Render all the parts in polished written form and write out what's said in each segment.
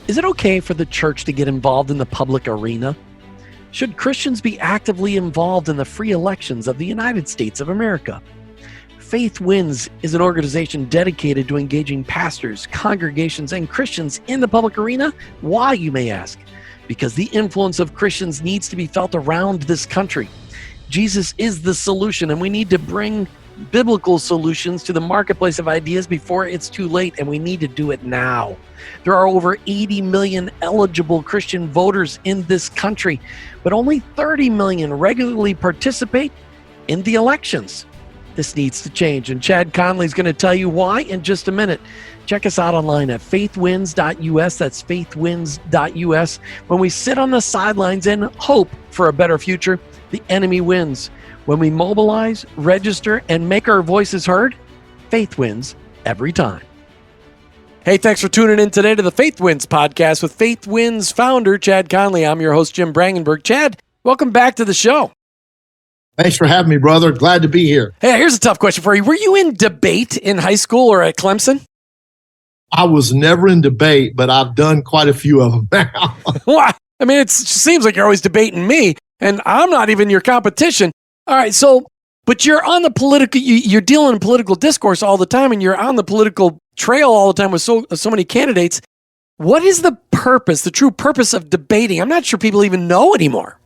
Is it okay for the church to get involved in the public arena? Should Christians be actively involved in the free elections of the United States of America? Faith Wins is an organization dedicated to engaging pastors, congregations, and Christians in the public arena. Why, you may ask? Because the influence of Christians needs to be felt around this country. Jesus is the solution, and we need to bring biblical solutions to the marketplace of ideas before it's too late, and we need to do it now. There are over 80 million eligible Christian voters in this country, but only 30 million regularly participate in the elections. This needs to change, and Chad Connelly is going to tell you why in just a minute. Check us out online at faithwins.us. That's faithwins.us. When we sit on the sidelines and hope for a better future, the enemy wins. When we mobilize, register, and make our voices heard, faith wins every time. Hey, thanks for tuning in today to the Faith Wins podcast with Faith Wins founder Chad Connelly. I'm your host, Jim Brangenberg. Chad, welcome back to the show. Thanks for having me, brother. Glad to be here. Hey, here's a tough question for you. Were you in debate in high school or at Clemson? I was never in debate, but I've done quite a few of them now. Well, I mean, it seems like you're always debating me, and I'm not even your competition. All right, so, but you're on the political, you're dealing in political discourse all the time, and you're on the political trail all the time with so many candidates. What is the purpose, the true purpose of debating? I'm not sure people even know anymore.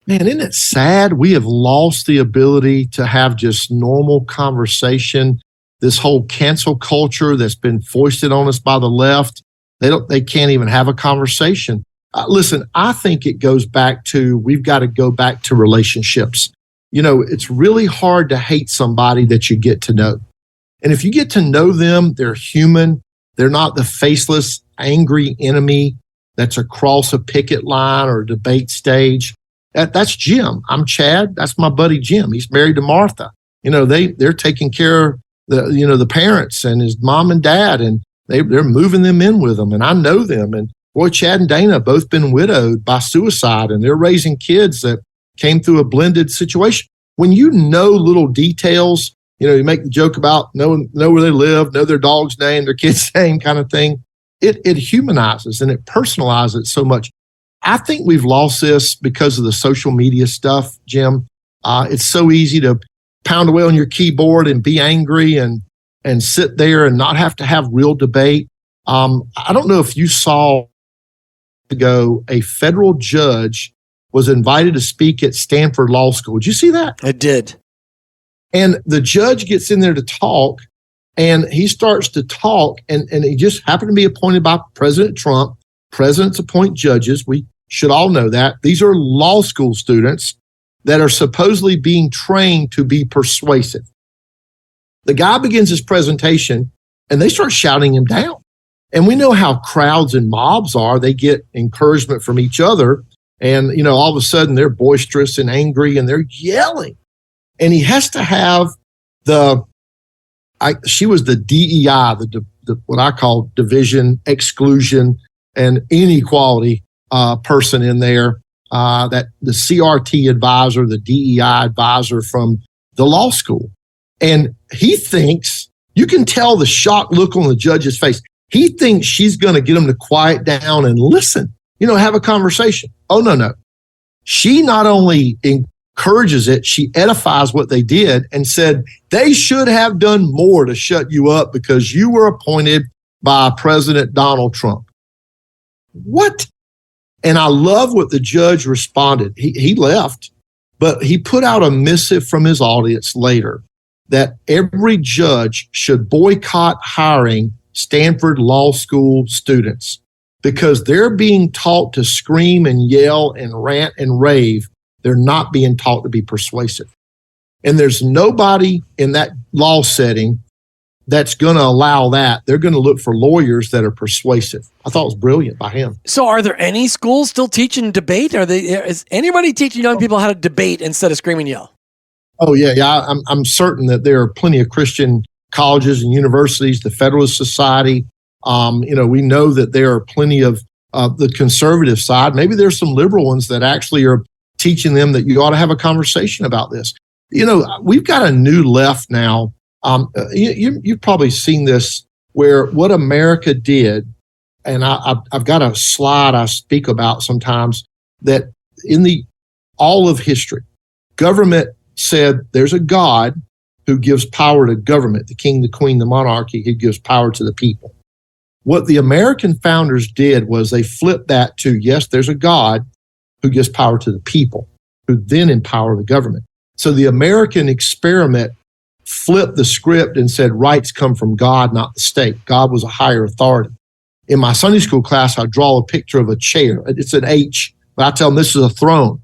Man, isn't it sad? We have lost the ability to have just normal conversation. This whole cancel culture that's been foisted on us by the left, they can't even have a conversation. Listen, I think it goes back to, we've got to go back to relationships. You know, it's really hard to hate somebody that you get to know. And if you get to know them, they're human. They're not the faceless, angry enemy that's across a picket line or a debate stage. That's Jim. I'm Chad. That's my buddy Jim. He's married to Martha. You know, they're taking care of the parents and his mom and dad, and they're moving them in with them. And I know them. And boy, Chad and Dana both been widowed by suicide, and they're raising kids that came through a blended situation. When you know little details, you know, you make the joke about know where they live, know their dog's name, their kid's name kind of thing. It humanizes and it personalizes it so much. I think we've lost this because of the social media stuff, Jim. It's so easy to pound away on your keyboard and be angry and sit there and not have to have real debate. I don't know if you saw ago, a federal judge was invited to speak at Stanford Law School. Did you see that? I did. And the judge gets in there to talk, and he starts to talk, and he just happened to be appointed by President Trump. Presidents appoint judges. We should all know that. These are law school students that are supposedly being trained to be persuasive. The guy begins his presentation, and they start shouting him down. And we know how crowds and mobs are. They get encouragement from each other. And, you know, all of a sudden they're boisterous and angry and they're yelling. And he has to have she was the DEI, the what I call division, exclusion, and inequality person in there, that the CRT advisor, the DEI advisor from the law school. And he thinks, you can tell the shocked look on the judge's face. He thinks she's going to get him to quiet down and listen, have a conversation. Oh, no. She not only encourages it, she edifies what they did and said, they should have done more to shut you up because you were appointed by President Donald Trump. What? And I love what the judge responded. He left, but he put out a missive from his audience later that every judge should boycott hiring Stanford Law School students because they're being taught to scream and yell and rant and rave. They're not being taught to be persuasive. And there's nobody in that law setting that's going to allow that. They're going to look for lawyers that are persuasive. I thought it was brilliant by him. So are there any schools still teaching debate? Is anybody teaching young people how to debate instead of scream and yell? Oh, yeah. I'm certain that there are plenty of Christian colleges and universities, the Federalist Society. We know that there are plenty of the conservative side. Maybe there's some liberal ones that actually are teaching them that you ought to have a conversation about this. We've got a new left now. You've probably seen this, where what America did and I've got a slide I speak about sometimes that in all of history, government said there's a God who gives power to government, the king, the queen, the monarchy, who gives power to the people. What the American founders did was they flipped that to, yes, there's a God who gives power to the people, who then empower the government. So the American experiment flipped the script and said rights come from God, not the state. God was a higher authority. In my Sunday school class, I draw a picture of a chair. It's an H, but I tell them this is a throne.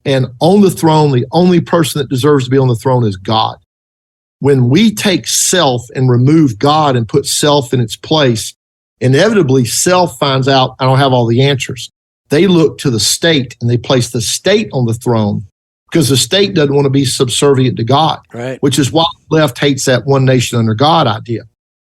And on the throne, the only person that deserves to be on the throne is God. When we take self and remove God and put self in its place, inevitably self finds out, I don't have all the answers. They look to the state and they place the state on the throne because the state doesn't want to be subservient to God, right? Which is why the left hates that one nation under God idea.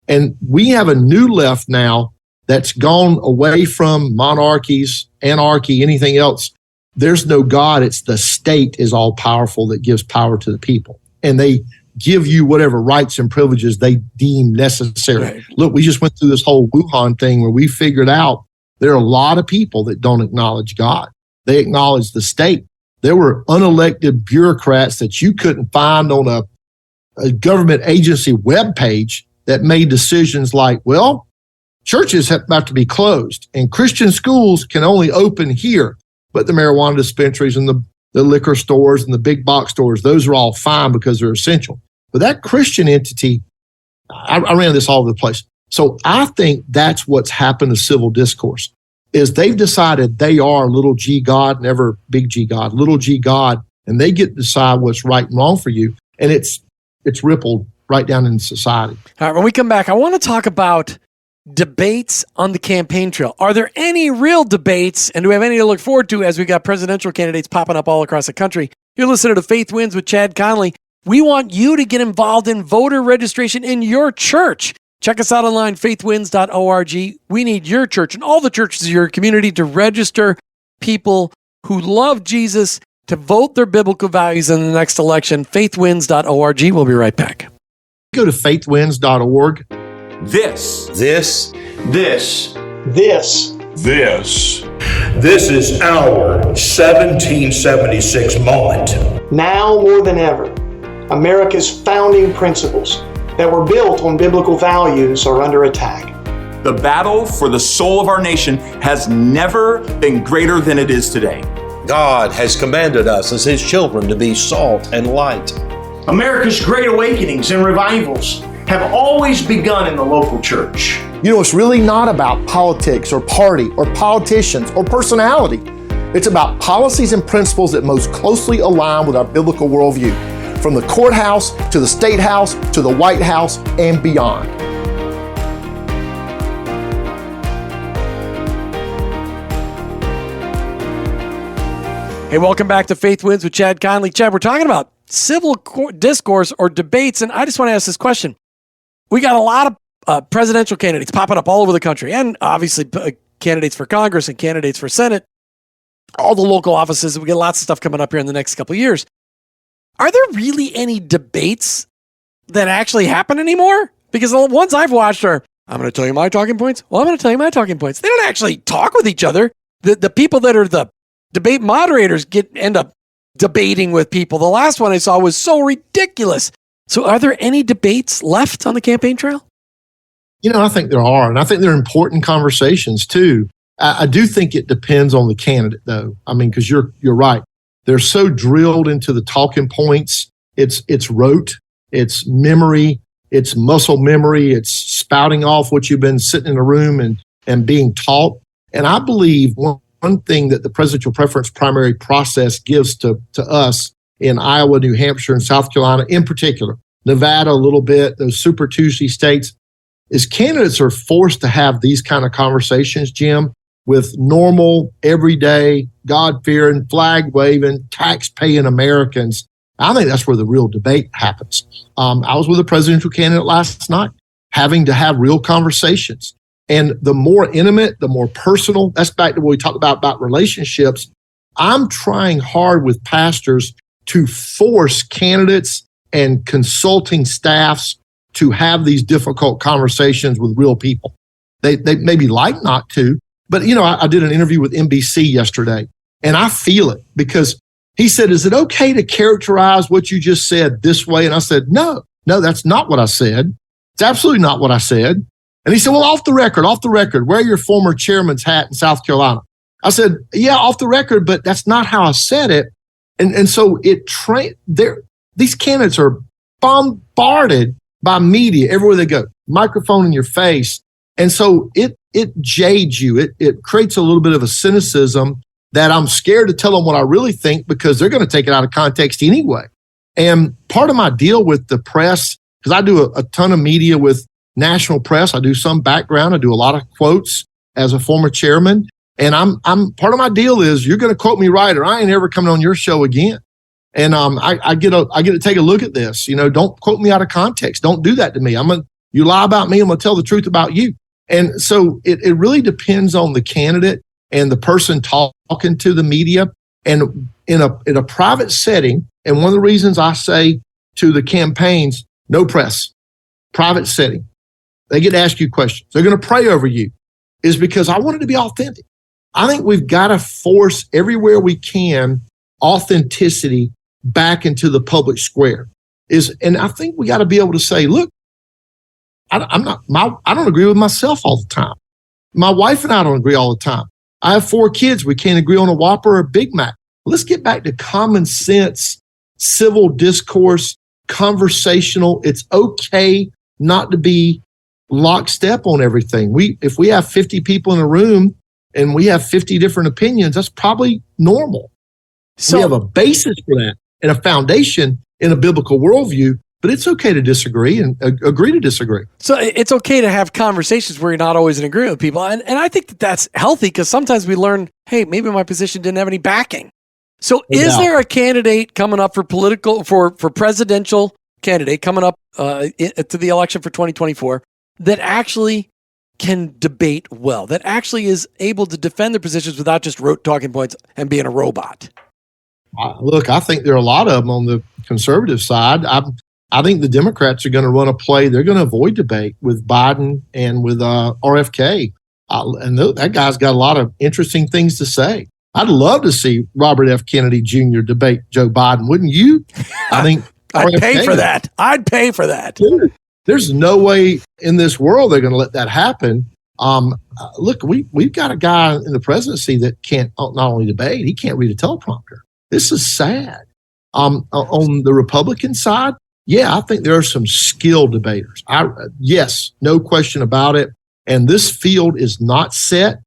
And we have a new left now that's gone away from monarchies, anarchy, anything else. There's no God. It's the state is all powerful that gives power to the people. And they give you whatever rights and privileges they deem necessary. Right. Look, we just went through this whole Wuhan thing where we figured out there are a lot of people that don't acknowledge God. They acknowledge the state. There were unelected bureaucrats that you couldn't find on a government agency webpage that made decisions like, well, churches have to be closed and Christian schools can only open here, but the marijuana dispensaries and the liquor stores and the big box stores, those are all fine because they're essential. But that Christian entity, I ran this all over the place. So I think that's what's happened to civil discourse, is they've decided they are little g God, never big G God, little g God, and they get to decide what's right and wrong for you. And it's rippled right down in society. All right, when we come back, I want to talk about debates on the campaign trail. Are there any real debates, and do we have any to look forward to as we got presidential candidates popping up all across the country? You're listening to Faith Wins with Chad Connelly. We want you to get involved in voter registration in your church. Check us out online, faithwins.org. We need your church and all the churches of your community to register people who love Jesus to vote their biblical values in the next election. Faithwins.org. We'll be right back. Go to faithwins.org. This is our 1776 moment. Now more than ever, America's founding principles that were built on biblical values are under attack. The battle for the soul of our nation has never been greater than it is today. God has commanded us as His children to be salt and light. America's great awakenings and revivals have always begun in the local church. You know, it's really not about politics or party or politicians or personality. It's about policies and principles that most closely align with our biblical worldview, from the courthouse to the state house to the White House and beyond. Hey, welcome back to Faith Wins with Chad Connelly. Chad, we're talking about civil discourse or debates, and I just want to ask this question. We got a lot of presidential candidates popping up all over the country, and obviously candidates for Congress and candidates for Senate, all the local offices. We get lots of stuff coming up here in the next couple of years. Are there really any debates that actually happen anymore? Because the ones I've watched are, I'm going to tell you my talking points. Well, I'm going to tell you my talking points. They don't actually talk with each other. The people that are the debate moderators end up debating with people. The last one I saw was so ridiculous. So are there any debates left on the campaign trail? You know, I think there are, and I think they're important conversations too. I do think it depends on the candidate, though. I mean, because you're right. They're so drilled into the talking points. It's rote, it's memory, it's muscle memory, it's spouting off what you've been sitting in a room and being taught. And I believe one thing that the presidential preference primary process gives to us in Iowa, New Hampshire, and South Carolina in particular, Nevada a little bit, those Super Tuesday states, is candidates are forced to have these kind of conversations, Jim, with normal, everyday, God-fearing, flag-waving, tax-paying Americans. I think that's where the real debate happens. I was with a presidential candidate last night, having to have real conversations. And the more intimate, the more personal, that's back to what we talked about relationships. I'm trying hard with pastors to force candidates and consulting staffs to have these difficult conversations with real people. They maybe like not to. But, I did an interview with NBC yesterday, and I feel it because he said, is it okay to characterize what you just said this way? And I said, no, that's not what I said. It's absolutely not what I said. And he said, well, off the record, wear your former chairman's hat in South Carolina. I said, yeah, off the record, but that's not how I said it. And so these candidates are bombarded by media everywhere they go, microphone in your face. And so it jades you. It creates a little bit of a cynicism that I'm scared to tell them what I really think because they're going to take it out of context anyway. And part of my deal with the press, because I do a ton of media with national press, I do some background, I do a lot of quotes as a former chairman. And I'm part of my deal is you're going to quote me right, or I ain't ever coming on your show again. And I get to take a look at this. Don't quote me out of context. Don't do that to me. You lie about me, I'm going to tell the truth about you. And so it really depends on the candidate and the person talking to the media. And in a private setting, and one of the reasons I say to the campaigns, no press, private setting, they get to ask you questions. They're going to pray over you, is because I want it to be authentic. I think we've got to force everywhere we can authenticity back into the public square. And I think we got to be able to say, look, I don't agree with myself all the time. My wife and I don't agree all the time. I have 4 kids. We can't agree on a Whopper or a Big Mac. Let's get back to common sense, civil discourse, conversational. It's okay not to be lockstep on everything. If we have 50 people in a room and we have 50 different opinions, that's probably normal. So we have a basis for that and a foundation in a biblical worldview, but it's okay to disagree and agree to disagree. So it's okay to have conversations where you're not always in agreement with people. And I think that's healthy because sometimes we learn, hey, maybe my position didn't have any backing. So is there a candidate coming up for presidential candidate coming up to the election for 2024 that actually can debate well, that actually is able to defend their positions without just rote talking points and being a robot? Look, I think there are a lot of them on the conservative side. I think the Democrats are going to run a play. They're going to avoid debate with Biden and with RFK. And that guy's got a lot of interesting things to say. I'd love to see Robert F. Kennedy Jr. debate Joe Biden, wouldn't you? I think I'd pay for that. I'd pay for that. Dude, there's no way in this world they're going to let that happen. Look, we've got a guy in the presidency that can't not only debate, he can't read a teleprompter. This is sad. On the Republican side, yeah, I think there are some skilled debaters. Yes, no question about it. And this field is not set.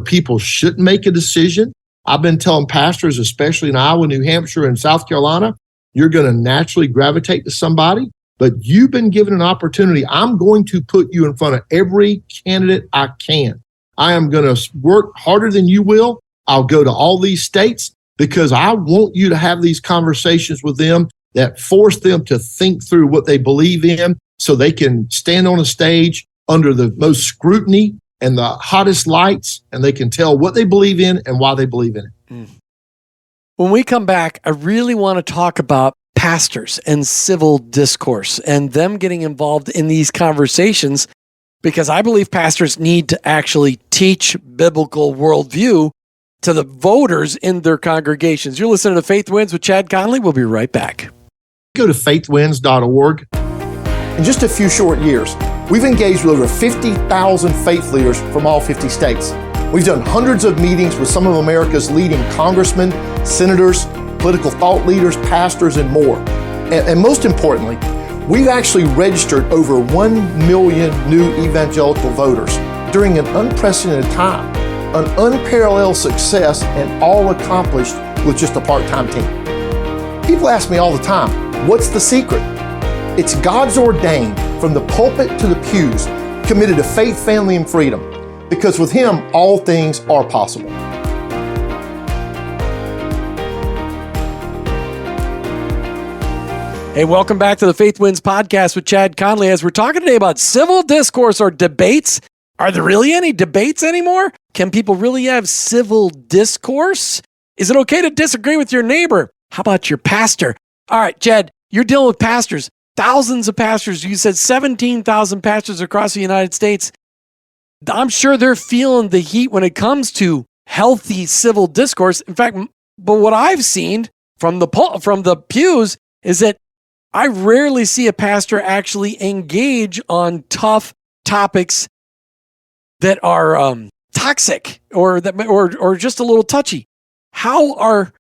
People shouldn't make a decision. I've been telling pastors, especially in Iowa, New Hampshire, and South Carolina, you're going to naturally gravitate to somebody, but you've been given an opportunity. I'm going to put you in front of every candidate I can. I am going to work harder than you will. I'll go to all these states because I want you to have these conversations with them that force them to think through what they believe in so they can stand on a stage under the most scrutiny and the hottest lights, and they can tell what they believe in and why they believe in it. When we come back, I really want to talk about pastors and civil discourse and them getting involved in these conversations, because I believe pastors need to actually teach biblical worldview to the voters in their congregations. You're listening to Faith Wins with Chad Connelly. We'll be right back. Go to faithwins.org. In just a few short years, we've engaged with over 50,000 faith leaders from all 50 states. We've done hundreds of meetings with some of America's leading congressmen, senators, political thought leaders, pastors, and more. And most importantly, we've actually registered over 1 million new evangelical voters during an unprecedented time, an unparalleled success, and all accomplished with just a part-time team. People ask me all the time, what's the secret? It's God's ordained from the pulpit to the pews, committed to faith, family, and freedom. Because with Him, all things are possible. Hey, welcome back to the Faith Wins podcast with Chad Connelly. As we're talking today about civil discourse or debates, are there really any debates anymore? Can people really have civil discourse? Is it okay to disagree with your neighbor? How about your pastor? All right, Chad, you're dealing with pastors. Thousands of pastors. You said 17,000 pastors across the United States. I'm sure they're feeling the heat when it comes to healthy civil discourse. In fact, but what I've seen from the pews is that I rarely see a pastor actually engage on tough topics that are toxic or just a little touchy. How are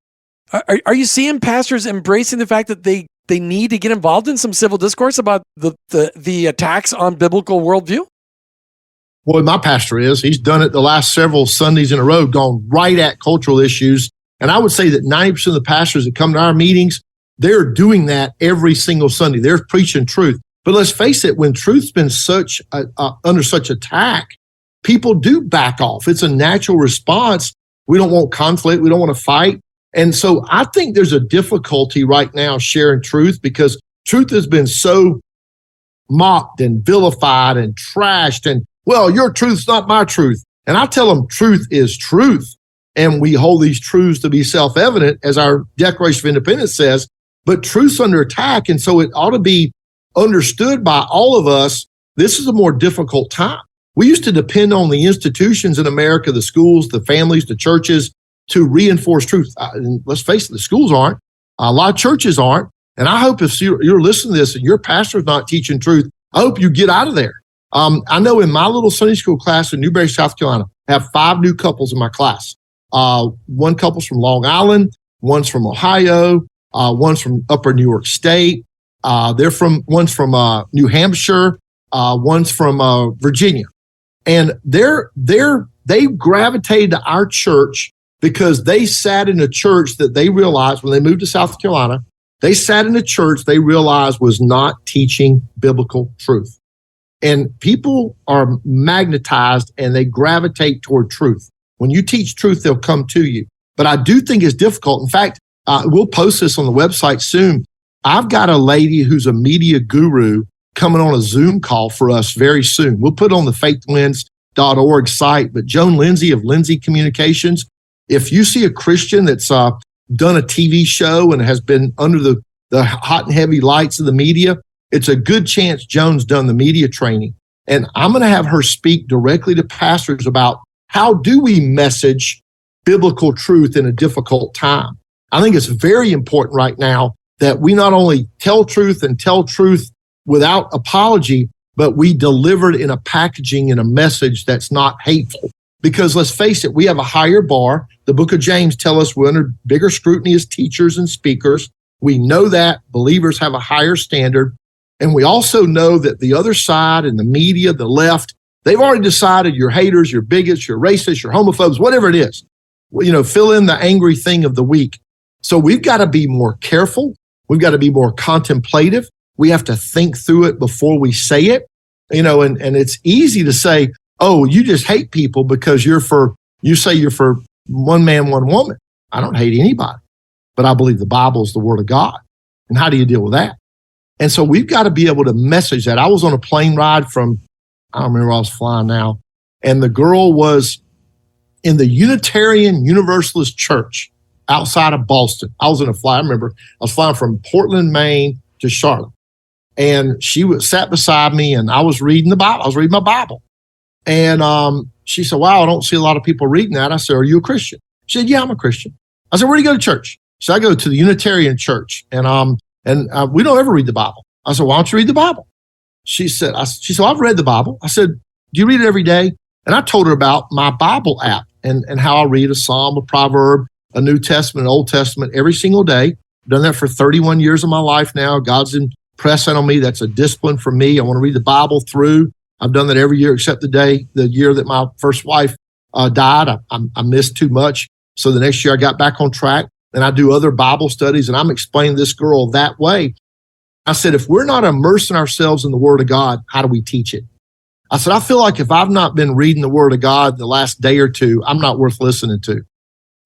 you seeing pastors embracing the fact that they need to get involved in some civil discourse about the attacks on biblical worldview? Boy, my pastor is. He's done it the last several Sundays in a row, gone right at cultural issues. And I would say that 90% of the pastors that come to our meetings, they're doing that every single Sunday. They're preaching truth. But let's face it, when truth's been under such attack, people do back off. It's a natural response. We don't want conflict. We don't want to fight. And so I think there's a difficulty right now sharing truth because truth has been so mocked and vilified and trashed. And, well, your truth's not my truth. And I tell them truth is truth. And we hold these truths to be self-evident, as our Declaration of Independence says, but truth's under attack. And so it ought to be understood by all of us. This is a more difficult time. We used to depend on the institutions in America, the schools, the families, the churches, to reinforce truth. And let's face it, the schools aren't. A lot of churches aren't. And I hope if you're listening to this and your pastor's not teaching truth, I hope you get out of there. I know in my little Sunday school class in Newberry, South Carolina, I have 5 new couples in my class. One couple's from Long Island, one's from Ohio, one's from Upper New York State. One's from New Hampshire, one's from Virginia. And they gravitated to our church because they sat in a church that they realized when they moved to South Carolina, they sat in a church they realized was not teaching biblical truth. And people are magnetized and they gravitate toward truth. When you teach truth, they'll come to you. But I do think it's difficult. In fact, we'll post this on the website soon. I've got a lady who's a media guru coming on a Zoom call for us very soon. We'll put it on the faithwinds.org site. But Joan Lindsay of Lindsay Communications, if you see a Christian that's done a TV show and has been under the hot and heavy lights of the media, it's a good chance Joan's done the media training. And I'm going to have her speak directly to pastors about how do we message biblical truth in a difficult time. I think it's very important right now that we not only tell truth and tell truth without apology, but we deliver it in a packaging, in a message that's not hateful. Because let's face it, we have a higher bar. The book of James tells us we're under bigger scrutiny as teachers and speakers. We know that believers have a higher standard. And we also know that the other side and the media, the left, they've already decided you're haters, you're bigots, you're racists, you're homophobes, whatever it is. Fill in the angry thing of the week. So we've got to be more careful. We've got to be more contemplative. We have to think through it before we say it. And it's easy to say, oh, you just hate people because you say you're for one man, one woman. I don't hate anybody, but I believe the Bible is the word of God. And how do you deal with that? And so we've got to be able to message that. I was on a plane ride from, I don't remember where I was flying now, and the girl was in the Unitarian Universalist Church outside of Boston. I was in a flight. I remember I was flying from Portland, Maine to Charlotte. And she sat beside me and I was reading the Bible. I was reading my Bible. And she said, wow, I don't see a lot of people reading that. I said, are you a Christian? She said, yeah, I'm a Christian. I said, where do you go to church? She said, I go to the Unitarian Church. And we don't ever read the Bible. I said, why don't you read the Bible? She said, I've read the Bible. I said, do you read it every day? And I told her about my Bible app and how I read a Psalm, a proverb, a New Testament, an Old Testament every single day. I've done that for 31 years of my life now. God's impressed that on me. That's a discipline for me. I want to read the Bible through. I've done that every year except the year that my first wife died. I missed too much. So the next year I got back on track and I do other Bible studies and I'm explaining this girl that way. I said, if we're not immersing ourselves in the Word of God, how do we teach it? I said, I feel like if I've not been reading the Word of God the last day or two, I'm not worth listening to.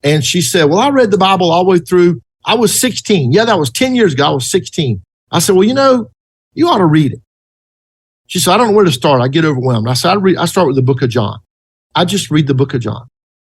And she said, well, I read the Bible all the way through. I was 16. Yeah, that was 10 years ago. I was 16. I said, well, you ought to read it. She said, I don't know where to start. I get overwhelmed. I said, I start with the book of John. I just read the book of John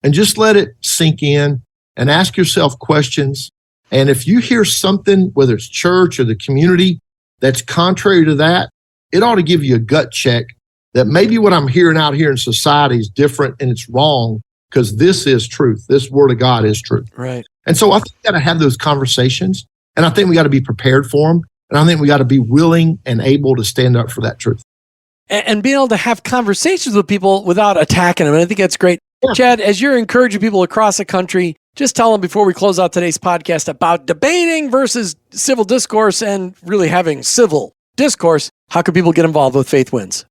and just let it sink in and ask yourself questions. And if you hear something, whether it's church or the community, that's contrary to that, it ought to give you a gut check. that maybe what I'm hearing out here in society is different and it's wrong, because this is truth. This word of God is truth. Right. And so I think we got to have those conversations, and I think we got to be prepared for them. And I think we got to be willing and able to stand up for that truth. And being able to have conversations with people without attacking them. And I think that's great. Yeah. Chad, as you're encouraging people across the country, just tell them before we close out today's podcast about debating versus civil discourse and really having civil discourse. How can people get involved with Faith Wins?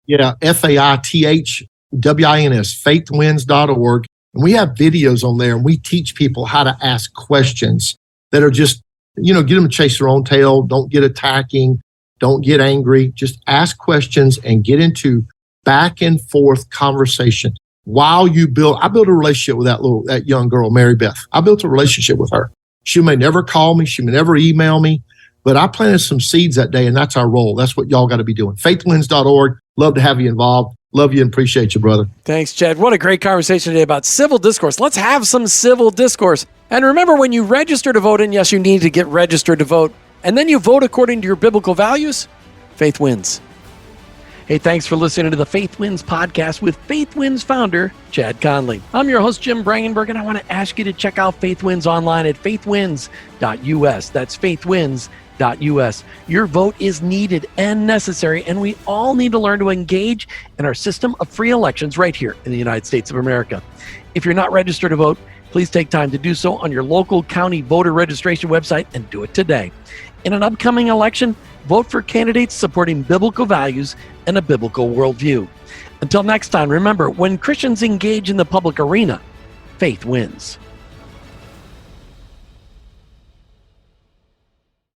Yeah, FAITHWINS, faithwins.org. And we have videos on there, and we teach people how to ask questions that are just, get them to chase their own tail. Don't get attacking. Don't get angry. Just ask questions and get into back and forth conversation. While I built a relationship with that young girl, Mary Beth. I built a relationship with her. She may never call me. She may never email me, but I planted some seeds that day, and that's our role. That's what y'all got to be doing. faithwins.org. Love to have you involved. Love you and appreciate you, brother. Thanks, Chad. What a great conversation today about civil discourse. Let's have some civil discourse. And remember, when you register to vote, and yes, you need to get registered to vote, and then you vote according to your biblical values, Faith wins. Hey, thanks for listening to the Faith Wins podcast with Faith Wins founder, Chad Connelly. I'm your host, Jim Brangenberg, and I want to ask you to check out Faith Wins online at faithwins.us. That's faithwins.us. Your vote is needed and necessary, and we all need to learn to engage in our system of free elections right here in the United States of America. If you're not registered to vote, please take time to do so on your local county voter registration website and do it today. In an upcoming election, vote for candidates supporting biblical values and a biblical worldview. Until next time, remember, when Christians engage in the public arena, faith wins.